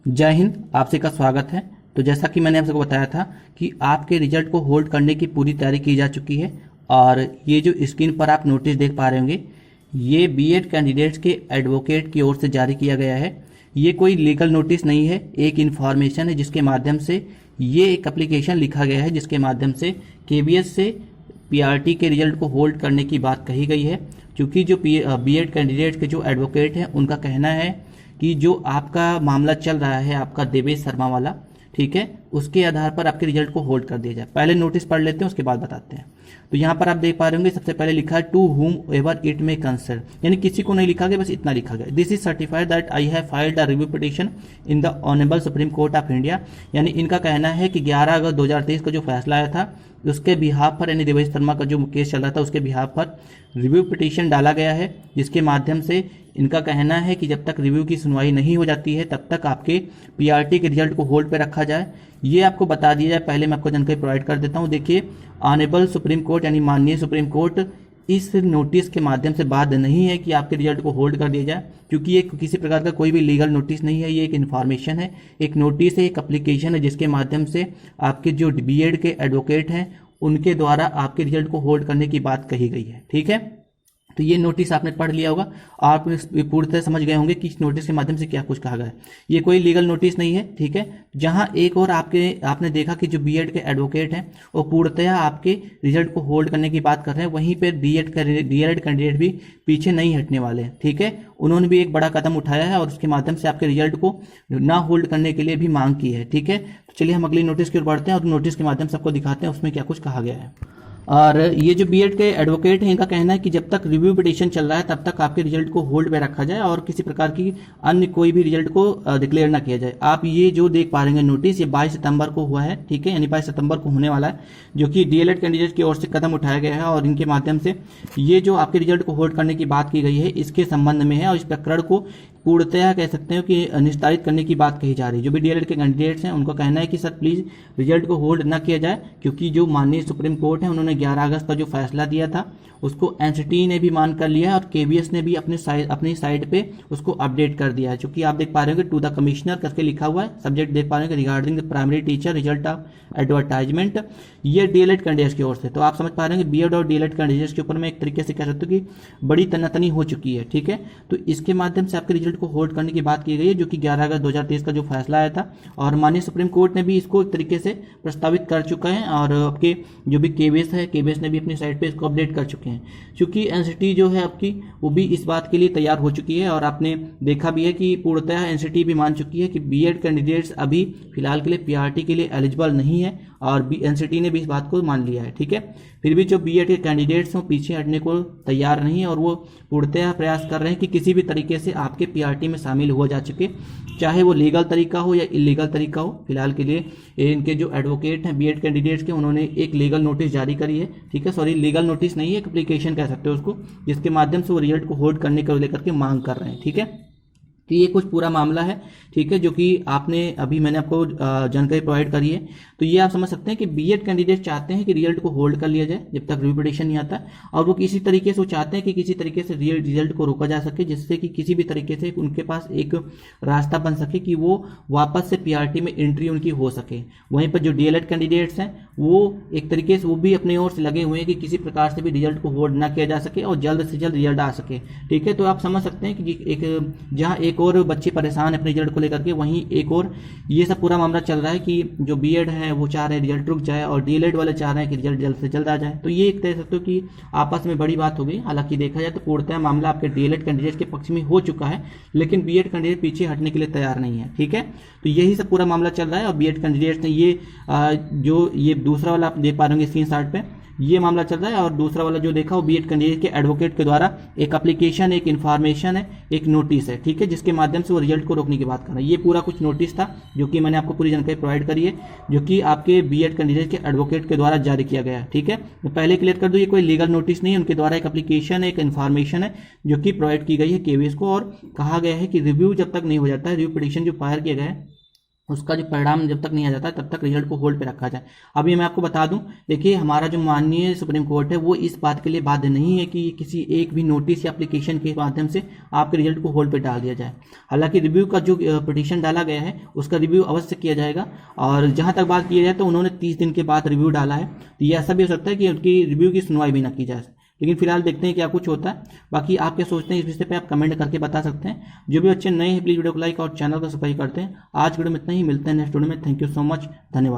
जय हिंद। आप सभी का स्वागत है। तो जैसा कि मैंने आपको बताया था कि आपके रिजल्ट को होल्ड करने की पूरी तैयारी की जा चुकी है और ये जो स्क्रीन पर आप नोटिस देख पा रहे होंगे ये बीएड कैंडिडेट्स के एडवोकेट की ओर से जारी किया गया है। ये कोई लीगल नोटिस नहीं है, एक इन्फॉर्मेशन है जिसके माध्यम से ये एक एप्लीकेशन लिखा गया है जिसके माध्यम से केवीएस से पीआरटी के रिजल्ट को होल्ड करने की बात कही गई है। क्योंकि जो बीएड कैंडिडेट के जो एडवोकेट हैं उनका कहना है कि जो आपका मामला चल रहा है आपका देवेश शर्मा वाला, ठीक है, उसके आधार पर आपके रिजल्ट को होल्ड कर दिया जाए। पहले नोटिस पढ़ लेते हैं उसके बाद बताते हैं। तो यहाँ पर आप देख पा रहे होंगे सबसे पहले लिखा है टू हुम एवर इट में कंसर्न, यानी किसी को नहीं लिखा गया, बस इतना लिखा गया। This is certified that I have filed a review petition in the honourable supreme court of India. यानी इनका कहना है कि 11 अगस्त 2023 का जो फैसला आया था उसके बिहाफ पर, यानी देवेश शर्मा का जो केस चल रहा था उसके बिहाफ पर रिव्यू पिटीशन डाला गया है, जिसके माध्यम से इनका कहना है कि जब तक रिव्यू की सुनवाई नहीं हो जाती है तब तक आपके पीआरटी के रिजल्ट को होल्ड पे रखा जाए। ये आपको बता दिया जाए, पहले मैं आपको जानकारी प्रोवाइड कर देता हूँ। देखिए, ऑनरेबल सुप्रीम कोर्ट यानी माननीय सुप्रीम कोर्ट इस नोटिस के माध्यम से बाध्य नहीं है कि आपके रिजल्ट को होल्ड कर दिया जाए, क्योंकि ये किसी प्रकार का कोई भी लीगल नोटिस नहीं है। ये एक इन्फॉर्मेशन है, एक नोटिस है, एक एप्लीकेशन है जिसके माध्यम से आपके जो बीएड के एडवोकेट हैं उनके द्वारा आपके रिजल्ट को होल्ड करने की बात कही गई है। ठीक है, तो ये नोटिस आपने पढ़ लिया होगा, आप पूरी तरह समझ गए होंगे कि इस नोटिस के माध्यम से क्या कुछ कहा गया है। ये कोई लीगल नोटिस नहीं है, ठीक है। जहां एक और आपने देखा कि जो बीएड के एडवोकेट हैं वो पूर्णतया आपके रिजल्ट को होल्ड करने की बात कर रहे हैं, वहीं पर डीएलएड कैंडिडेट भी पीछे नहीं हटने वाले हैं, ठीक है। उन्होंने भी एक बड़ा कदम उठाया है और उसके माध्यम से आपके रिजल्ट को ना होल्ड करने के लिए भी मांग की है, ठीक है। तो चलिए हम अगली नोटिस की ओर बढ़ते हैं और नोटिस के माध्यम से आपको दिखाते हैं उसमें क्या कुछ कहा गया है। और ये जो बीएड के एडवोकेट हैं इनका कहना है कि जब तक रिव्यू पिटीशन चल रहा है तब तक आपके रिजल्ट को होल्ड पे रखा जाए और किसी प्रकार की अन्य कोई भी रिजल्ट को डिक्लेयर ना किया जाए। आप ये जो देख पा रहे हैं नोटिस, ये 22 सितंबर को हुआ है, ठीक है, यानी 22 सितंबर को होने वाला है, जो कि डीएलएड कैंडिडेट की ओर से कदम उठाया गया है और इनके माध्यम से ये जो आपके रिजल्ट को होल्ड करने की बात की गई है इसके संबंध में है और इस प्रकरण को पूर्णतया कह सकते हो कि निस्तारित करने की बात कही जा रही है। जो भी डीएलएड के कैंडिडेट्स हैं उनका कहना है कि सर प्लीज रिजल्ट को होल्ड न किया जाए, क्योंकि जो माननीय सुप्रीम कोर्ट है उन्होंने 11 अगस्त का जो फैसला दिया था उसको एनसीटी ने भी मान कर लिया है और केवीएस ने भी अपनी साइड पे उसको अपडेट कर दिया है। क्योंकि आप देख पा रहे हो टू द कमिश्नर करके लिखा हुआ है, सब्जेक्ट देख पा रहे हैं regarding the primary teacher result of advertisement, ये डीएलएड कैंडिडेट्स की ओर से। तो आप समझ पा रहे हैं कि बीएड और डीएलएड कैंडिडेट्स के ऊपर में एक तरीके से कह सकते हो कि बड़ी तनातनी हो चुकी है, ठीक है। तो इसके माध्यम से आपके रिजल्ट को होल्ड करने की बात की गई है, जो कि 11 अगस्त 2023 का जो फैसला आया था और माननीय सुप्रीम कोर्ट ने भी इसको एक तरीके से प्रस्तावित कर चुका है और आपके जो भी केवीएस है, केवीएस ने भी अपनी साइड पे इसको अपडेट कर चुके हैं। क्योंकि एनसीटी जो है आपकी वो भी इस बात के लिए तैयार हो चुकी है और आपने देखा भी है कि पूर्णतः एनसीटी भी मान चुकी है कि बीएड कैंडिडेट्स अभी फिलहाल के लिए पीआरटी के लिए एलिजिबल नहीं है और एनसीटी ने भी इस बात को मान लिया है, ठीक है। फिर भी जो बीएड के कैंडिडेट्स हैं पीछे हटने को तैयार नहीं है और वो पूर्णतः प्रयास कर रहे हैं कि किसी भी तरीके से आपके पीआरटी में शामिल हो जा चुके, चाहे वो लीगल तरीका हो या इलीगल तरीका हो। फिलहाल के लिए इनके जो एडवोकेट हैं बीएड कैंडिडेट्स के, उन्होंने एक लीगल नोटिस जारी करी है, ठीक है, सॉरी लीगल नोटिस नहीं है, एक एप्लीकेशन कह सकते हो उसको, जिसके माध्यम से वो रिजल्ट को होल्ड करने को लेकर के मांग कर रहे हैं, ठीक है। तो ये कुछ पूरा मामला है, ठीक है, जो कि आपने अभी मैंने आपको जानकारी प्रोवाइड करी है। तो ये आप समझ सकते हैं कि बीएड कैंडिडेट चाहते हैं कि रिजल्ट को होल्ड कर लिया जाए जब तक रिव्यू पिटीशन नहीं आता, और वो किसी तरीके से वो चाहते हैं कि किसी तरीके से रिजल्ट को रोका जा सके, जिससे कि किसी भी तरीके से उनके पास एक रास्ता बन सके कि वो वापस से पीआरटी में एंट्री उनकी हो सके। वहीं पर जो डीएलएड कैंडिडेट्स हैं वो एक तरीके से वो भी अपनी ओर से लगे हुए हैं कि किसी प्रकार से भी रिजल्ट को होल्ड ना किया जा सके और जल्द से जल्द रिजल्ट आ सके, ठीक है। तो आप समझ सकते हैं कि एक जहाँ एक और बच्चे परेशान है अपने रिजल्ट को लेकर के, वहीं एक और ये सब पूरा मामला चल रहा है कि जो बीएड है वो चाह रहे हैं रिजल्ट रुक जाए और डीएलएड वाले चाह रहे हैं कि रिजल्ट जल्द से जल्द आ जाए। तो ये एक कह सकते हो कि आपस में बड़ी बात हो गई। हालांकि देखा जाए तो पूर्णतः मामला आपके डीएलएड कैंडिडेट के पक्ष में हो चुका है, लेकिन बीएड कैंडिडेट पीछे हटने के लिए तैयार नहीं है, ठीक है। तो यही सब पूरा मामला चल रहा है और बीएड कैंडिडेट ने ये दूसरा वाला आप देख पा रहे होंगे स्क्रीन शॉट पे, ये मामला चल रहा है और दूसरा वाला जो देखा वो बीएड कैंडिडेट के एडवोकेट के द्वारा एक एप्लीकेशन, एक इन्फॉर्मेशन है, एक नोटिस है, ठीक है, जिसके माध्यम से वो रिजल्ट को रोकने की बात कर रहे हैं। ये पूरा कुछ नोटिस था जो कि मैंने आपको पूरी जानकारी प्रोवाइड करी है, जो कि आपके बीएड कैंडिडेट के एडवोकेट के द्वारा जारी किया गया है, ठीक है। मैं पहले क्लियर कर दूं, ये कोई लीगल नोटिस नहीं है, उनके द्वारा एक एप्लीकेशन, एक इन्फॉर्मेशन है जो कि प्रोवाइड की गई है केवीएस को और कहा गया है कि रिव्यू जब तक नहीं हो जाता है, रिव्यू पिटीशन जो फायर किया गया है उसका जो परिणाम जब तक नहीं आ जाता तब तक रिजल्ट को होल्ड पे रखा जाए। अभी मैं आपको बता दूं, देखिए हमारा जो माननीय सुप्रीम कोर्ट है वो इस बात के लिए बाध्य नहीं है कि किसी एक भी नोटिस या एप्लीकेशन के माध्यम से आपके रिजल्ट को होल्ड पे डाल दिया जाए। हालांकि रिव्यू का जो पिटीशन डाला गया है उसका रिव्यू अवश्य किया जाएगा, और जहां तक बात की जाए तो उन्होंने 30 दिन के बाद रिव्यू डाला है, तो ये ऐसा भी हो सकता है कि उनकी रिव्यू की सुनवाई भी ना की जाए। लेकिन फिलहाल देखते हैं क्या कुछ होता है। बाकी आप क्या सोचते हैं इस विषय पे आप कमेंट करके बता सकते हैं। जो भी बच्चे नए हैं प्लीज वीडियो को लाइक और चैनल को सब्सक्राइब करते हैं। आज वीडियो में इतना ही, मिलते हैं नेक्स्ट वीडियो में। थैंक यू सो मच, धन्यवाद।